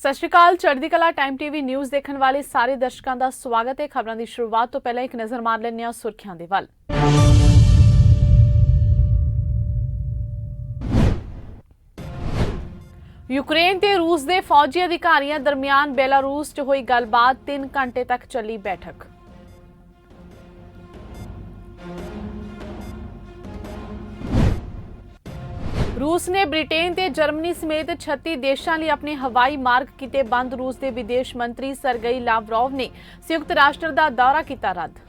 ਸਤਿ ਸ਼੍ਰੀ ਅਕਾਲ। ਚੜ੍ਹਦੀ ਕਲਾ ਟਾਈਮ ਟੀਵੀ ਨਿਊਜ਼ ਦੇਖਣ ਵਾਲੇ ਸਾਰੇ ਦਰਸ਼ਕਾਂ ਦਾ ਸਵਾਗਤ ਹੈ। ਖਬਰਾਂ ਦੀ ਸ਼ੁਰੂਆਤ ਤੋਂ ਪਹਿਲਾਂ ਇੱਕ ਨਜ਼ਰ ਮਾਰ ਲੈਂਦੇ ਹਾਂ ਸੁਰਖੀਆਂ ਦੇ ਵੱਲ। ਯੂਕਰੇਨ ਤੇ ਰੂਸ ਦੇ ਫੌਜੀ ਅਧਿਕਾਰੀਆਂ ਦਰਮਿਆਨ ਬੇਲਾਰੂਸ 'ਚ ਹੋਈ ਗੱਲਬਾਤ 3 ਘੰਟੇ ਤੱਕ ਚੱਲੀ ਬੈਠਕ। रूस ने ब्रिटेन ते जर्मनी समेत 36 देशों लिए अपने हवाई मार्ग किए बंद। रूस के विदेश मंत्री सरगेई लावरोव ने संयुक्त राष्ट्र का दौरा किया रद्द।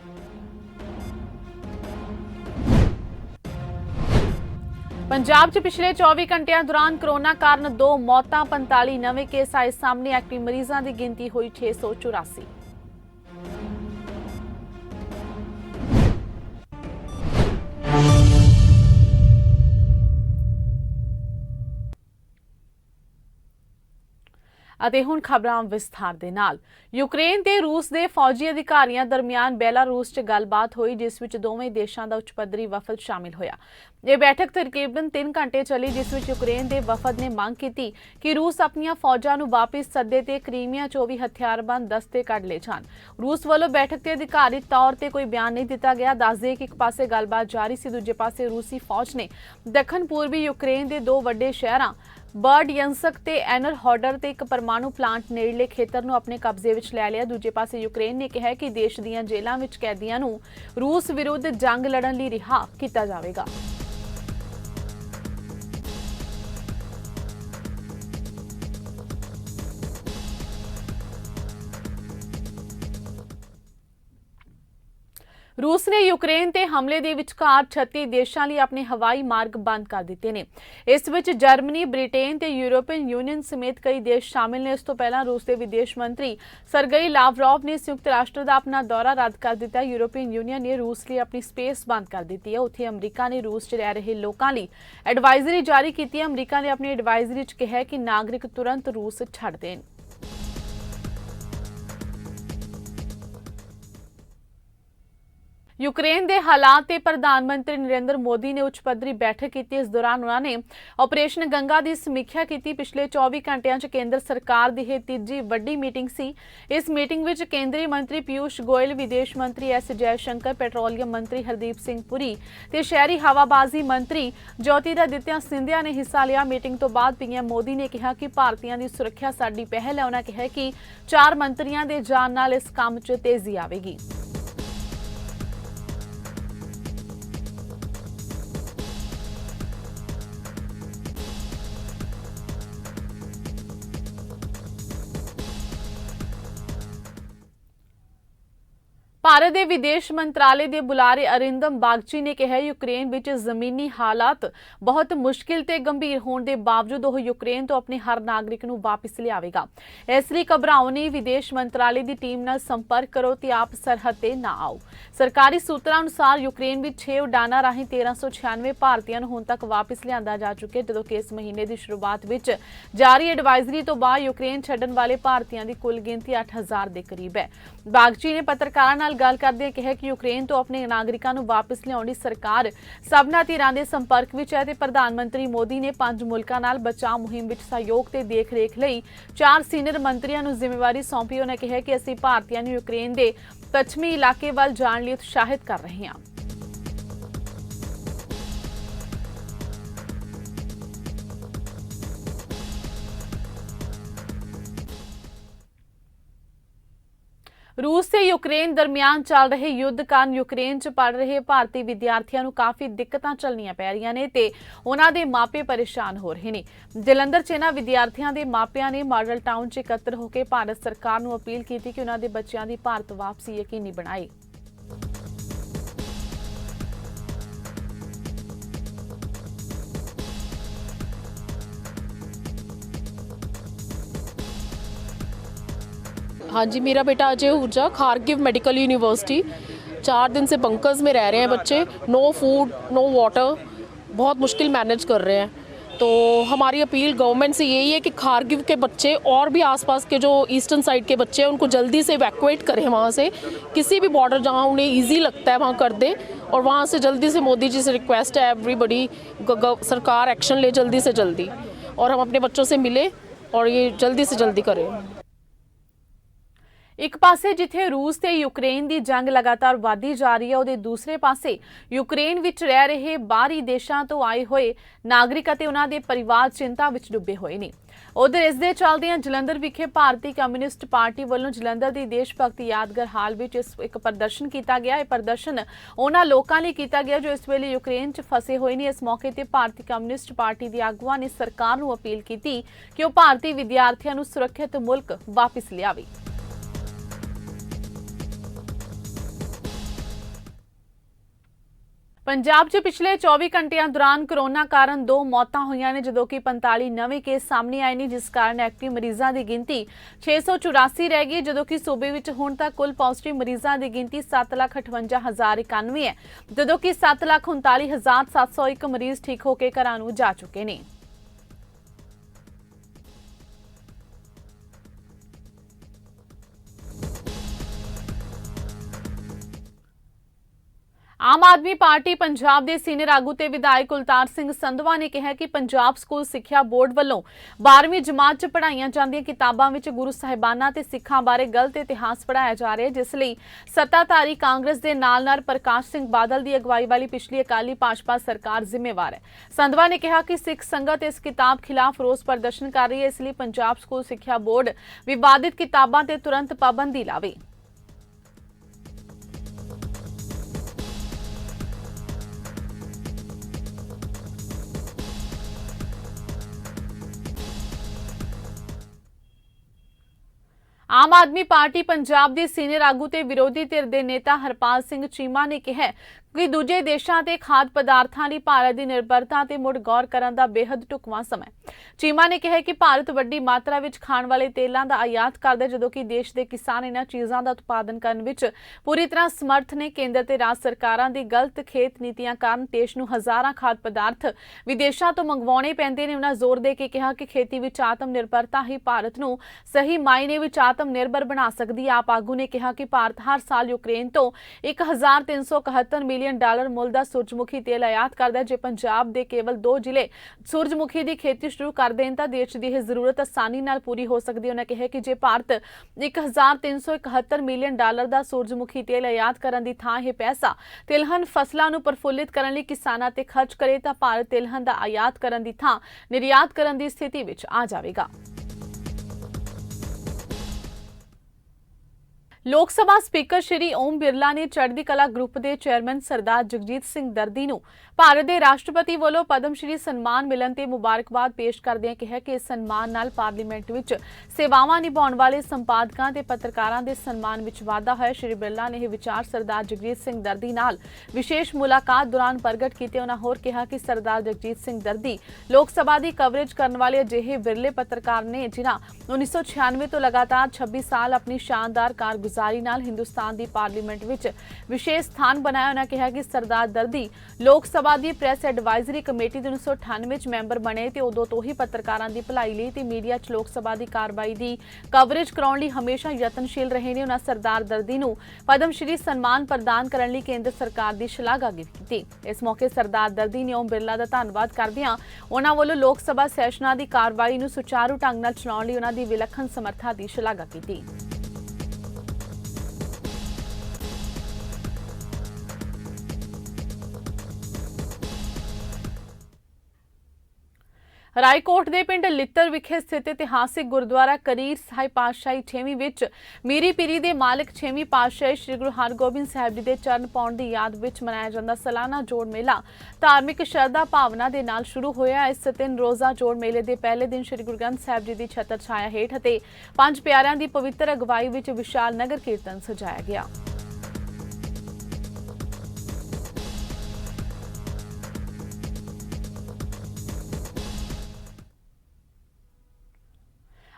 पंजाब च पिछले 24 घंटिया दौरान कोरोना कारण 2 मौतां, 45 नवे केस आए सामने। एक्टिव मरीजों की गिनती हुई 684। ਅਤੇ ਹੁਣ ਖਬਰਾਂ ਵਿਸਥਾਰ ਦੇ ਨਾਲ। ਯੂਕਰੇਨ ਤੇ ਰੂਸ ਦੇ ਫੌਜੀ ਅਧਿਕਾਰੀਆਂ ਦਰਮਿਆਨ ਬੇਲਾਰੂਸ 'ਚ ਗੱਲਬਾਤ ਹੋਈ, ਜਿਸ ਵਿੱਚ ਦੋਵੇਂ ਦੇਸ਼ਾਂ ਦਾ ਉੱਚ ਪੱਧਰੀ ਵਫਦ ਸ਼ਾਮਿਲ ਹੋਇਆ। ਇਹ ਬੈਠਕ ਤਕਰੀਬਨ 3 ਘੰਟੇ ਚੱਲੀ, ਜਿਸ ਵਿੱਚ ਯੂਕਰੇਨ ਦੇ ਵਫਦ ਨੇ ਮੰਗ ਕੀਤੀ ਕਿ ਰੂਸ ਆਪਣੀਆਂ ਫੌਜਾਂ ਨੂੰ ਵਾਪਸ ਸੱਦੇ ਤੇ ਕ੍ਰੀਮੀਆ 'ਚੋਂ ਵੀ ਹਥਿਆਰਬੰਦ ਦਸਤੇ ਕੱਢ ਲਏ ਜਾਣ। ਰੂਸ ਵੱਲੋਂ ਬੈਠਕ ਤੇ ਅਧਿਕਾਰਿਤ ਤੌਰ ਤੇ ਕੋਈ ਬਿਆਨ ਨਹੀਂ ਦਿੱਤਾ ਗਿਆ। ਦੱਸਦੇ ਕਿ ਇੱਕ ਪਾਸੇ ਗੱਲਬਾਤ ਜਾਰੀ ਸੀ, ਦੂਜੇ ਪਾਸੇ ਰੂਸੀ ਫੌਜ ਨੇ ਦੱਖਣ ਪੂਰਬੀ ਯੂਕਰੇਨ ਦੇ 2 ਵੱਡੇ ਸ਼ਹਿਰਾਂ ਬਰਡਯੰਸਕ ਤੇ ਐਨਰਹੋਡਰ ਤੇ ਇੱਕ ਪਰਮਾਣੂ ਪਲਾਂਟ ਨੇੜਲੇ ਖੇਤਰ ਨੂੰ ਆਪਣੇ ਕਬਜ਼ੇ ਵਿੱਚ ਲੈ ਲਿਆ। ਦੂਜੇ ਪਾਸੇ ਯੂਕਰੇਨ ਨੇ ਕਿਹਾ ਕਿ ਦੇਸ਼ ਦੀਆਂ ਜੇਲ੍ਹਾਂ ਵਿੱਚ ਕੈਦੀਆਂ ਨੂੰ ਰੂਸ ਵਿਰੁੱਧ ਜੰਗ ਲੜਨ ਲਈ ਰਿਹਾ ਕੀਤਾ ਜਾਵੇਗਾ। रूस ने यूक्रेन ते हमले दे विचकार 36 देशों लिए अपने हवाई मार्ग बंद कर दिते ने। इस विच जर्मनी, ब्रिटेन ते यूरोपीयन यूनियन समेत कई देश शामिल ने। इस तो पहला रूस के विदेश मंत्री सरगेई लावरोव ने संयुक्त राष्ट्र का अपना दौरा रद्द कर दिता। यूरोपीयन यूनियन ने रूस लिए अपनी स्पेस बंद कर दी है। उत्थे अमरीका ने रूस च रह रहे लोगों लिए एडवाइजरी जारी की है। अमरीका ने अपनी एडवाइजरी च कहा कि नागरिक तुरंत रूस छड्ड देण। यूक्रेन के हालात ते प्रधानमंत्री नरेंद्र मोदी ने उच्च पद्धरी बैठक की। इस दौरान उन्होंने ऑपरेशन गंगा की समीक्षा की। पिछले 24 घंटिया केंद्र सरकार की यह तीजी वड्डी मीटिंग सी। इस मीटिंग में केंद्रीय मंत्री पीयूष गोयल, विदेश मंत्री एस जयशंकर, पेट्रोलियम मंत्री हरदीप सिंह पुरी ते शहरी हवाबाजी मंत्री ज्योतिरादित्य सिंधिया ने हिस्सा लिया। मीटिंग तो बाद पीएम मोदी ने कहा कि भारतीयों की सुरक्षा साडी पहल है। उन्होंने कहा कि 4 मंत्रियों के जाण नाल इस काम च तेजी आवेगी। भारत के विदेश मंत्रालय के बुलारे अरिंदम बागची ने कहा यूक्रेन विच जमीनी हालात बहुत मुश्किल ते गंभीर होने के बावजूद वह यूक्रेन तो अपने हर नागरिक नूं वापस लियावेगा। इसलिए घबराओ नहीं, विदेश मंत्रालय की टीम नाल संपर्क करो ते आप सरहद ते ना आओ। सरकारी सूत्रों अनुसार यूक्रेन में 6 उड़ानां राही 1396 भारतीयों नूं हुण तक वापस लिआंदा जा चुके, जदों कि इस महीने की शुरुआत विच जारी एडवाइजरी तो बाद यूक्रेन छड्डण वाले भारतीयों की कुल गिनती 8000 के करीब है। बागची ने पत्रकारां नाल गल करदे कहा कि यूक्रेन तो अपने नागरिकों को वापस लियाउण सरकार सबना धिरां दे संपर्क विच है ते प्रधानमंत्री मोदी ने 5 मुल्कां नाल बचाव मुहिम विच सहयोग ते देख-रेख लई 4 सीनियर मंत्रियों को जिम्मेवारी सौंपी। उन्होंने कहा कि असीं भारतीयों को यूक्रेन के पश्चिमी इलाके वल जाण लई उत्साहित कर रहे हैं। रूस से यूक्रेन दरमियान चल रहे युद्ध कारण यूक्रेन च पढ़ रहे भारतीय विद्यार्थियों को काफ़ी दिक्कतां झलनियां पै रहीआं ने ते उन्हां दे मापे परेशान हो रहे हैं। जलंधर च इन्हां विद्यार्थियों के मापियां ने मॉडल टाउन च इकट्ठे होकर भारत सरकार को अपील की कि उन्हां दे बच्चों की भारत वापसी यकीनी बनाए। हाँ जी, मेरा बेटा अजय हुजा खारगिव मेडिकल यूनिवर्सिटी 4 दिन से बंकर्स में रह रहे हैं बच्चे। नो फूड, नो वाटर, बहुत मुश्किल मैनेज कर रहे हैं। तो हमारी अपील गवर्नमेंट से यही है कि खारगिव के बच्चे और भी आसपास के जो ईस्टर्न साइड के बच्चे हैं उनको जल्दी से इवैक्यूएट करें वहाँ से। किसी भी बॉर्डर जहाँ उन्हें ईजी लगता है वहाँ कर दें और वहाँ से जल्दी से मोदी जी से रिक्वेस्ट है एवरीबडी सरकार एक्शन ले जल्दी से जल्दी और हम अपने बच्चों से मिले और ये जल्दी से जल्दी करें। ਇੱਕ ਪਾਸੇ ਜਿੱਥੇ ਰੂਸ ਤੇ ਯੂਕਰੇਨ ਦੀ ਜੰਗ ਲਗਾਤਾਰ ਵਧਦੀ ਜਾ ਰਹੀ ਹੈ, ਉਹਦੇ ਦੂਸਰੇ ਪਾਸੇ ਯੂਕਰੇਨ ਵਿੱਚ ਰਹਿ ਰਹੇ ਬਾਹਰੀ ਦੇਸ਼ਾਂ ਤੋਂ ਆਏ ਹੋਏ ਨਾਗਰਿਕ ਅਤੇ ਉਹਨਾਂ ਦੇ ਪਰਿਵਾਰ ਚਿੰਤਾ ਵਿੱਚ ਡੁੱਬੇ ਹੋਏ ਨੇ। ਉਧਰ ਇਸ ਦੇ ਚੱਲਦਿਆਂ ਜਲੰਧਰ ਵਿਖੇ ਭਾਰਤੀ ਕਮਿਊਨਿਸਟ ਪਾਰਟੀ ਵੱਲੋਂ ਜਲੰਧਰ ਦੀ ਦੇਸ਼ ਭਗਤੀ ਯਾਦਗਾਰ ਹਾਲ ਵਿੱਚ ਇੱਕ ਪ੍ਰਦਰਸ਼ਨ ਕੀਤਾ ਗਿਆ। ਇਹ ਪ੍ਰਦਰਸ਼ਨ ਉਹਨਾਂ ਲੋਕਾਂ ਲਈ ਕੀਤਾ ਗਿਆ ਜੋ ਇਸ ਵੇਲੇ ਯੂਕਰੇਨ 'ਚ ਫਸੇ ਹੋਏ ਨੇ। ਇਸ ਮੌਕੇ ਤੇ ਭਾਰਤੀ ਕਮਿਊਨਿਸਟ ਪਾਰਟੀ ਦੇ ਆਗੂਆਂ ਨੇ ਸਰਕਾਰ ਨੂੰ ਅਪੀਲ ਕੀਤੀ ਕਿ ਉਹ ਭਾਰਤੀ ਵਿਦਿਆਰਥੀਆਂ ਨੂੰ ਸੁਰੱਖਿਅਤ ਮੁਲਕ ਵਾਪਸ ਲਿਆਵੇ। ਪੰਜਾਬ 'ਚ ਪਿਛਲੇ 24 ਘੰਟਿਆਂ ਦੌਰਾਨ ਕੋਰੋਨਾ ਕਾਰਨ 2 ਮੌਤਾਂ ਹੋਈਆਂ ਨੇ, ਜਦੋਂ ਕਿ 45 ਨਵੇਂ ਕੇਸ ਸਾਹਮਣੇ ਆਏ ਨੇ, ਜਿਸ ਕਾਰਨ ਐਕਟਿਵ ਮਰੀਜ਼ਾਂ ਦੀ ਗਿਣਤੀ 684 ਰਹਿ ਗਈ, ਜਦੋਂ ਕਿ ਸੂਬੇ ਵਿੱਚ ਹੁਣ ਤੱਕ ਕੁੱਲ ਪੋਜ਼ਿਟਿਵ ਮਰੀਜ਼ਾਂ ਦੀ ਗਿਣਤੀ 7,58,091 ਹੈ, ਜਦੋਂ ਕਿ 7,39,701 ਮਰੀਜ਼ ਠੀਕ ਹੋ ਕੇ ਘਰਾਂ ਨੂੰ ਜਾ ਚੁੱਕੇ ਨੇ। ਆਮ ਆਦਮੀ ਪਾਰਟੀ ਪੰਜਾਬ ਦੇ ਸੀਨੀਅਰ ਆਗੂ ਤੇ ਵਿਧਾਇਕ ਕੁਲਤਾਰ ਸਿੰਘ ਸੰਧਵਾ ਨੇ ਕਿਹਾ ਕਿ ਪੰਜਾਬ ਸਕੂਲ ਸਿੱਖਿਆ ਬੋਰਡ ਵੱਲੋਂ 12ਵੀਂ ਜਮਾਤ 'ਚ ਪੜ੍ਹਾਈਆਂ ਜਾਂਦੀਆਂ ਕਿਤਾਬਾਂ ਵਿੱਚ ਗੁਰੂ ਸਾਹਿਬਾਨਾਂ ਤੇ ਸਿੱਖਾਂ ਬਾਰੇ ਗਲਤ ਇਤਿਹਾਸ ਪੜ੍ਹਾਇਆ ਜਾ ਰਿਹਾ ਹੈ, ਜਿਸ ਲਈ ਸੱਤਾਧਾਰੀ ਕਾਂਗਰਸ ਦੇ ਨਾਲ-ਨਾਲ ਪ੍ਰਕਾਸ਼ ਸਿੰਘ ਬਾਦਲ ਦੀ ਅਗਵਾਈ ਵਾਲੀ ਪਿਛਲੀ ਅਕਾਲੀ ਭਾਜਪਾ ਸਰਕਾਰ ਜ਼ਿੰਮੇਵਾਰ ਹੈ। ਸੰਧਵਾ ਨੇ ਕਿਹਾ ਕਿ ਸਿੱਖ ਸੰਗਤ ਇਸ ਕਿਤਾਬ ਖਿਲਾਫ ਰੋਸ ਪ੍ਰਦਰਸ਼ਨ ਕਰ ਰਹੀ ਹੈ, ਇਸ ਲਈ ਪੰਜਾਬ ਸਕੂਲ ਸਿੱਖਿਆ ਬੋਰਡ ਵਿਵਾਦਿਤ ਕਿਤਾਬਾਂ ਤੇ ਤੁਰੰਤ ਪਾਬੰਦੀ ਲਾਵੇ। ਆਮ ਆਦਮੀ ਪਾਰਟੀ ਪੰਜਾਬ ਦੇ ਸੀਨੀਅਰ ਆਗੂ ਤੇ ਵਿਰੋਧੀ ਧਿਰ ਦੇ ਨੇਤਾ ਹਰਪਾਲ ਸਿੰਘ ਚੀਮਾ ਨੇ ਕਿਹਾ ਕਿ ਦੂਜੇ ਦੇਸ਼ਾਂ ਤੇ ਖਾਦ ਪਦਾਰਥਾਂ ਲਈ ਭਾਰਤ ਦੀ ਨਿਰਭਰਤਾ ਤੇ ਮੁੜ ਗੌਰ ਕਰਨ ਦਾ ਬੇहद ਢੁਕਵਾਂ ਸਮਾਂ ਹੈ। ਚੀਮਾ ਨੇ ਕਿਹਾ ਕਿ ਭਾਰਤ ਵੱਡੀ ਮਾਤਰਾ ਵਿੱਚ ਖਾਣ ਵਾਲੇ ਤੇਲਾਂ ਦਾ ਆਯਾਤ ਕਰਦਾ ਹੈ, ਜਦੋਂ ਕਿ ਦੇਸ਼ ਦੇ ਕਿਸਾਨ ਇਹਨਾਂ ਚੀਜ਼ਾਂ ਦਾ ਉਤਪਾਦਨ ਕਰਨ ਵਿੱਚ ਪੂਰੀ ਤਰ੍ਹਾਂ ਸਮਰਥ ਨੇ। ਕੇਂਦਰ ਤੇ ਰਾਜ ਸਰਕਾਰਾਂ ਦੀ ਗਲਤ ਖੇਤ ਨੀਤੀਆਂ ਕਾਰਨ ਦੇਸ਼ ਨੂੰ ਹਜ਼ਾਰਾਂ ਖਾਦ ਪਦਾਰਥ ਵਿਦੇਸ਼ਾਂ ਤੋਂ ਮੰਗਵਾਉਣੇ ਪੈਂਦੇ ਨੇ। ਉਹਨਾਂ ਜ਼ੋਰ ਦੇ ਕੇ ਕਿਹਾ ਕਿ ਖੇਤੀ ਵਿੱਚ ਆਤਮ ਨਿਰਭਰਤਾ ਹੀ ਭਾਰਤ ਨੂੰ ਸਹੀ ਮਾਇਨੇ ਵਿੱਚ ਆਤਮ ਨਿਰਭਰ ਬਣਾ ਸਕਦੀ ਹੈ। ਆਪ ਆਗੂ ਨੇ ਕਿਹਾ ਕਿ ਭਾਰਤ ਹਰ ਸਾਲ ਯੂਕਰੇਨ ਤੋਂ $1,371 ਮਿਲੀਅਨ ਮੁੱਲ ਦਾ ਸੂਰਜਮੁਖੀ ਤੇਲ ਆਯਾਤ ਕਰਦਾ ਹੈ। ਜੇ ਪੰਜਾਬ ਦੇ ਕੇਵਲ 2 ਜ਼ਿਲ੍ਹੇ ਸੂਰਜਮੁਖੀ ਦੀ ਖੇਤੀ ਸ਼ੁਰੂ ਕਰ ਦੇਣ ਤਾਂ ਦੇਸ਼ ਦੀ ਇਹ ਜ਼ਰੂਰਤ ਆਸਾਨੀ ਨਾਲ ਪੂਰੀ ਹੋ ਸਕਦੀ ਹੈ। ਉਹਨਾਂ ਕਿਹਾ ਕਿ ਜੇ ਭਾਰਤ $1,371 ਮਿਲੀਅਨ ਦਾ ਸੂਰਜਮੁਖੀ ਤੇਲ ਆਯਾਤ ਕਰਨ ਦੀ ਥਾਂ ਇਹ ਪੈਸਾ ਤਿਲਹਨ ਫਸਲਾਂ ਨੂੰ ਪ੍ਰਫੁੱਲਿਤ ਕਰਨ ਲਈ ਕਿਸਾਨਾਂ ਤੇ ਖਰਚ ਕਰੇ ਤਾਂ ਭਾਰਤ ਤਿਲਹਨ ਦਾ ਆਯਾਤ ਕਰਨ ਦੀ ਥਾਂ ਨਿਰਯਾਤ ਕਰਨ ਦੀ ਸਥਿਤੀ ਵਿੱਚ ਆ ਜਾਵੇਗਾ। ਲੋਕ ਸਭਾ ਸਪੀਕਰ ਸ਼੍ਰੀ ਓਮ ਬਿਰਲਾ ਨੇ ਚੜ੍ਹਦੀ ਕਲਾ ਗਰੁੱਪ ਦੇ ਚੇਅਰਮੈਨ ਸਰਦਾਰ ਜਗਜੀਤ ਸਿੰਘ ਦਰਦੀ ਨੂੰ ਭਾਰਤ ਦੇ ਰਾਸ਼ਟਰਪਤੀ ਵੱਲੋਂ ਪਦਮ ਸ਼੍ਰੀ ਸਨਮਾਨ ਮਿਲਣ ਤੇ ਮੁਬਾਰਕਬਾਦ ਪੇਸ਼ ਕਰਦਿਆਂ ਕਿਹਾ ਕਿ ਇਸ ਸਨਮਾਨ ਨਾਲ ਪਾਰਲੀਮੈਂਟ ਵਿੱਚ ਸੇਵਾਵਾਂ ਨਿਭਾਉਣ ਵਾਲੇ ਸੰਪਾਦਕਾਂ ਤੇ ਪੱਤਰਕਾਰਾਂ ਦੇ ਸਨਮਾਨ ਵਿੱਚ ਵਾਧਾ ਹੋਇਆ। ਸ਼੍ਰੀ ਬਿਰਲਾ ਨੇ ਇਹ ਵਿਚਾਰ ਸਰਦਾਰ ਜਗਜੀਤ ਸਿੰਘ ਦਰਦੀ ਨਾਲ ਵਿਸ਼ੇਸ਼ ਮੁਲਾਕਾਤ ਦੌਰਾਨ ਪ੍ਰਗਟ ਕੀਤੇ। ਉਹਨਾਂ ਹੋਰ ਕਿਹਾ ਕਿ ਸਰਦਾਰ ਜਗਜੀਤ ਸਿੰਘ ਦਰਦੀ ਲੋਕ ਸਭਾ ਦੀ ਕਵਰੇਜ ਕਰਨ ਵਾਲੇ ਅਜਿਹੇ ਬਿਰਲੇ ਪੱਤਰਕਾਰ ਨੇ ਜਿਨ੍ਹਾਂ 1996 ਤੋਂ ਲਗਾਤਾਰ 26 ਸਾਲ ਆਪਣੀ ਸ਼ਾਨਦਾਰ ਕਾਰਗੁਜ਼ਾਰੀ ਨਾਲ ਹਿੰਦੁਸਤਾਨ ਦੀ ਪਾਰਲੀਮੈਂਟ ਵਿੱਚ ਵਿਸ਼ੇਸ਼ ਸਥਾਨ ਬਣਾਇਆ। ਉਹਨਾਂ ਕਿਹਾ ਕਿ ਸਰਦਾਰ ਦਰਦੀ ਲੋਕ ਸਭਾ ਦੀ ਪ੍ਰੈਸ ਐਡਵਾਈਜ਼ਰੀ ਕਮੇਟੀ ਦੇ 1998 ਚ ਮੈਂਬਰ ਬਣੇ ਤੇ ਉਦੋਂ ਤੋਂ ਹੀ ਪੱਤਰਕਾਰਾਂ ਦੀ ਭਲਾਈ ਲਈ ਤੇ ਮੀਡੀਆ 'ਚ ਲੋਕ ਸਭਾ ਦੀ ਕਾਰਵਾਈ ਦੀ ਕਵਰੇਜ ਕਰਾਉਣ ਲਈ ਹਮੇਸ਼ਾ ਯਤਨਸ਼ੀਲ ਰਹੇ ਨੇ। ਉਹਨਾਂ ਸਰਦਾਰ ਦਰਦੀ ਨੂੰ ਪਦਮ ਸ਼੍ਰੀ ਸਨਮਾਨ ਪ੍ਰਦਾਨ ਕਰਨ ਲਈ ਕੇਂਦਰ ਸਰਕਾਰ ਦੀ ਸ਼ਲਾਘਾ ਕੀਤੀ। ਇਸ ਮੌਕੇ ਸਰਦਾਰ ਦਰਦੀ ਨੇ ਓਮ ਬਿਰਲਾ ਦਾ ਧੰਨਵਾਦ ਕਰਦਿਆਂ ਉਹਨਾਂ ਵੱਲੋਂ ਲੋਕ ਸਭਾ ਸੈਸ਼ਨਾਂ ਦੀ ਕਾਰਵਾਈ ਨੂੰ ਸੁਚਾਰੂ ਢੰਗ ਨਾਲ ਚਲਾਉਣ ਲਈ ਉਹਨਾਂ ਦੀ ਵਿਲੱਖਣ ਸਮਰੱਥਾ ਦੀ ਸ਼ਲਾਘਾ ਕੀਤੀ। ਰਾਏਕੋਟ ਦੇ ਪਿੰਡ ਲਿੱਤਰ ਵਿਖੇ ਸਥਿਤ ਇਤਿਹਾਸਿਕ ਗੁਰਦੁਆਰਾ ਕਰੀਰ ਸਾਹਿਬ ਪਾਤਸ਼ਾਹੀ 6ਵੀਂ ਵਿੱਚ ਮੀਰੀ ਪੀਰੀ ਦੇ ਮਾਲਕ 6ਵੀਂ ਪਾਤਸ਼ਾਹੀ ਸ੍ਰੀ ਗੁਰੂ ਹਰਗੋਬਿੰਦ ਸਾਹਿਬ ਜੀ ਦੇ ਚਰਨ ਪਾਉਣ ਦੀ ਯਾਦ ਵਿੱਚ ਮਨਾਇਆ ਜਾਂਦਾ ਸਾਲਾਨਾ ਜੋੜ ਮੇਲਾ ਧਾਰਮਿਕ ਸ਼ਰਧਾ ਭਾਵਨਾ ਦੇ ਨਾਲ ਸ਼ੁਰੂ ਹੋਇਆ। ਇਸ 3 ਰੋਜ਼ਾ ਜੋੜ ਮੇਲੇ ਦੇ ਪਹਿਲੇ ਦਿਨ ਸ੍ਰੀ ਗੁਰੂ ਗ੍ਰੰਥ ਸਾਹਿਬ ਜੀ ਦੀ ਛਤਰ ਛਾਇਆ ਹੇਠ ਅਤੇ 5 ਪਿਆਰਿਆਂ ਦੀ ਪਵਿੱਤਰ ਅਗਵਾਈ ਵਿੱਚ ਵਿਸ਼ਾਲ ਨਗਰ ਕੀਰਤਨ ਸਜਾਇਆ ਗਿਆ।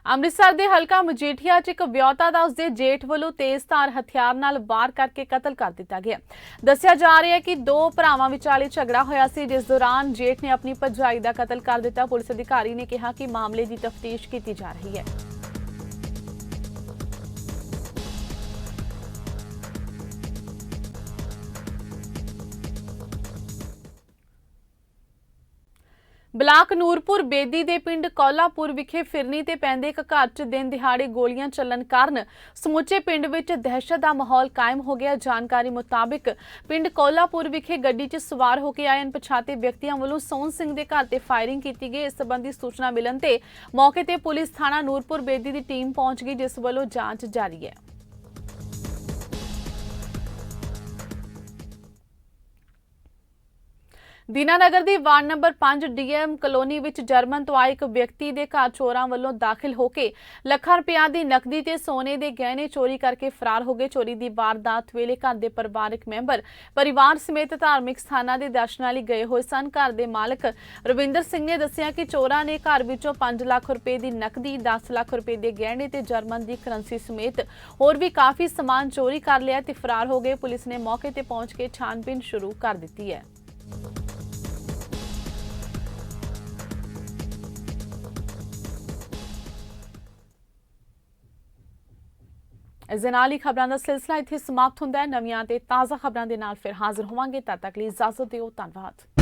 ਅੰਮ੍ਰਿਤਸਰ ਦੇ ਹਲਕਾ ਮਜੀਠੀਆ 'ਚ ਇੱਕ ਵਿਆਹੁਤਾ ਦਾ ਉਸਦੇ ਜੇਠ ਵੱਲੋਂ ਤੇਜ਼ਧਾਰ ਹਥਿਆਰ ਨਾਲ ਵਾਰ ਕਰਕੇ ਕਤਲ ਕਰ ਦਿੱਤਾ ਗਿਆ। ਦੱਸਿਆ ਜਾ ਰਿਹਾ ਹੈ ਕਿ 2 ਭਰਾਵਾਂ ਵਿਚਾਲੇ ਝਗੜਾ ਹੋਇਆ ਸੀ, ਜਿਸ ਦੌਰਾਨ ਜੇਠ ਨੇ ਆਪਣੀ ਭਰਜਾਈ ਦਾ ਕਤਲ ਕਰ ਦਿੱਤਾ। ਪੁਲਿਸ ਅਧਿਕਾਰੀ ਨੇ ਕਿਹਾ ਕਿ ਮਾਮਲੇ ਦੀ ਤਫਤੀਸ਼ ਕੀਤੀ ਜਾ ਰਹੀ ਹੈ। ਬਲਾਕ ਨੂਰਪੁਰ ਬੇਦੀ ਦੇ ਪਿੰਡ ਕੌਲਾਪੁਰ ਵਿਖੇ ਫਿਰਨੀ ਤੇ ਪੈਂਦੇ ਇੱਕ ਘਰ 'ਚ ਦਿਨ ਦਿਹਾੜੇ ਗੋਲੀਆਂ ਚੱਲਣ ਕਾਰਨ ਸਮੁੱਚੇ ਪਿੰਡ ਵਿੱਚ ਦਹਿਸ਼ਤ ਦਾ ਮਾਹੌਲ ਕਾਇਮ ਹੋ ਗਿਆ। ਜਾਣਕਾਰੀ ਮੁਤਾਬਿਕ ਪਿੰਡ ਕੌਲਾਪੁਰ ਵਿਖੇ ਗੱਡੀ 'ਚ ਸਵਾਰ ਹੋ ਕੇ ਆਏ ਅਣਪਛਾਤੇ ਵਿਅਕਤੀਆਂ ਵੱਲੋਂ ਸੋਹਣ ਸਿੰਘ ਦੇ ਘਰ ਤੇ ਫਾਇਰਿੰਗ ਕੀਤੀ ਗਈ। ਇਸ ਸੰਬੰਧੀ ਸੂਚਨਾ ਮਿਲਣ ਤੇ ਮੌਕੇ ਤੇ ਪੁਲਿਸ ਥਾਣਾ ਨੂਰਪੁਰ ਬੇਦੀ ਦੀ ਟੀਮ ਪਹੁੰਚ ਗਈ, ਜਿਸ ਵੱਲੋਂ ਜਾਂਚ ਜਾਰੀ ਹੈ। ਦੀਨਾਨਗਰ ਦੀ ਵਾਰਡ ਨੰਬਰ 5 ਡੀਐਮ ਕਲੋਨੀ ਵਿੱਚ ਜਰਮਨ ਤੋਂ ਆਏ ਇੱਕ ਵਿਅਕਤੀ ਦੇ ਘਰ ਚੋਰਾਂ ਵੱਲੋਂ ਦਾਖਲ ਹੋ ਕੇ ਲੱਖਾਂ ਰੁਪਏ ਦੀ ਨਕਦੀ ਤੇ ਸੋਨੇ ਦੇ ਗਹਿਣੇ ਚੋਰੀ ਕਰਕੇ ਫਰਾਰ ਹੋ ਗਏ। ਚੋਰੀ ਦੀ ਵਾਰਦਾਤ ਵੇਲੇ ਘਰ ਦੇ ਪਰਿਵਾਰਕ ਮੈਂਬਰ ਪਰਿਵਾਰ ਸਮੇਤ ਧਾਰਮਿਕ ਸਥਾਨਾਂ ਦੇ ਦਰਸ਼ਨਾਂ ਲਈ ਗਏ ਹੋਏ ਸਨ। ਘਰ ਦੇ ਮਾਲਕ ਰਵਿੰਦਰ ਸਿੰਘ ਨੇ ਦੱਸਿਆ ਕਿ ਚੋਰਾਂ ਨੇ ਘਰ ਵਿੱਚੋਂ 5 ਲੱਖ ਰੁਪਏ ਦੀ ਨਕਦੀ, 10 ਲੱਖ ਰੁਪਏ ਦੇ ਗਹਿਣੇ ਤੇ ਜਰਮਨ ਦੀ ਕਰੰਸੀ ਸਮੇਤ ਹੋਰ ਵੀ ਕਾਫੀ ਸਮਾਨ ਚੋਰੀ ਕਰ ਲਿਆ ਤੇ ਫਰਾਰ ਹੋ ਗਏ। ਪੁਲਿਸ ਨੇ ਮੌਕੇ ਤੇ ਪਹੁੰਚ ਕੇ ਛਾਣਬੀਨ ਸ਼ੁਰੂ ਕਰ ਦਿੱਤੀ ਹੈ। ਇਸ ਦੇ ਨਾਲ ਹੀ ਖਬਰਾਂ ਦਾ ਸਿਲਸਿਲਾ ਇੱਥੇ ਸਮਾਪਤ ਹੁੰਦਾ ਹੈ। ਨਵੀਆਂ ਤੇ ਤਾਜ਼ਾ ਖਬਰਾਂ ਦੇ ਨਾਲ ਫਿਰ ਹਾਜ਼ਰ ਹੋਵਾਂਗੇ। ਤਦ ਤੱਕ ਲਈ ਇਜਾਜ਼ਤ ਦਿਓ। ਧੰਨਵਾਦ।